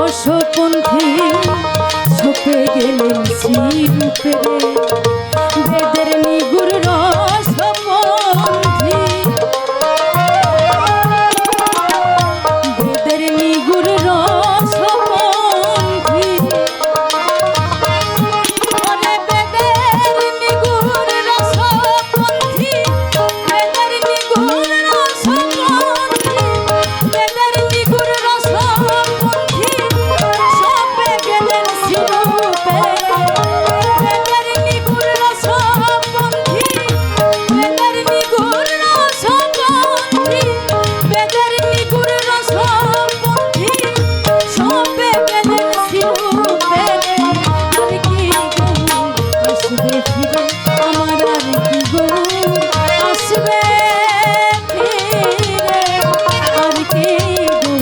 রসপন্থী ছপে গেলেন শ্রীরূপে বেদের নিগুর রসপন্থী বেদের নিগুর রসপন্থী ওরে বেদের নিগুর রসপন্থী বেদের নিগুর রসপন্থী বেদের নিগুর রসপন্থী ছপে গেলেন শ্রীরূপে বেদের নিগুর রসপন্থী বেদের নিগুর রসপন্থী বেদের নিগুর রসপন্থী ছপে গেলেন শ্রীরূপে আর কি আসবে ফিরে আমার আর কি গো আসবে ফিরে আর কি গো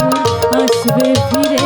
আসবে ফিরে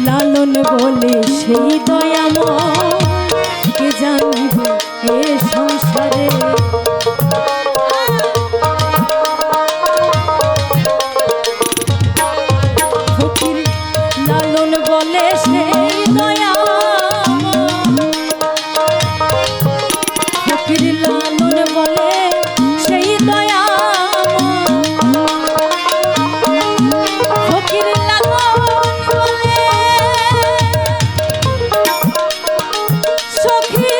লালন বলে সেই দয়াময় কে জানিবে এ সংসারে ফকির লালন বলে সেই দয়াময় ফকির লালন বলে সেই দয়াময় ফকির লালন বলে সখী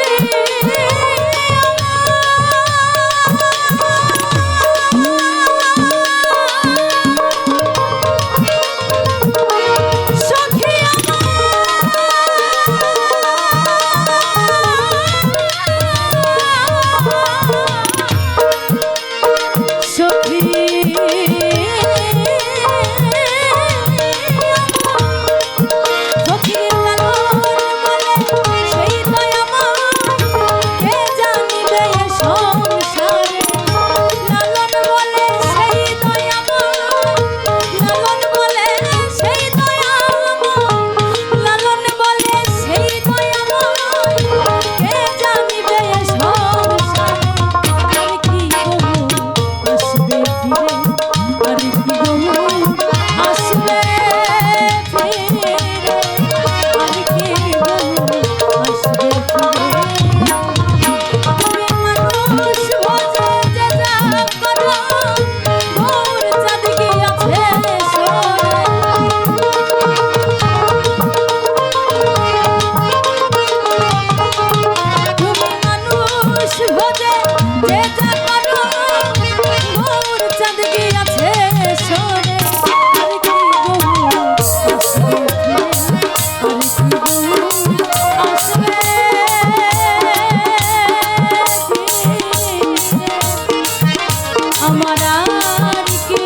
আমার আর কে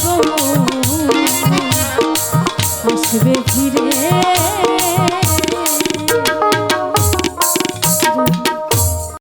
গো আসবে ফিরে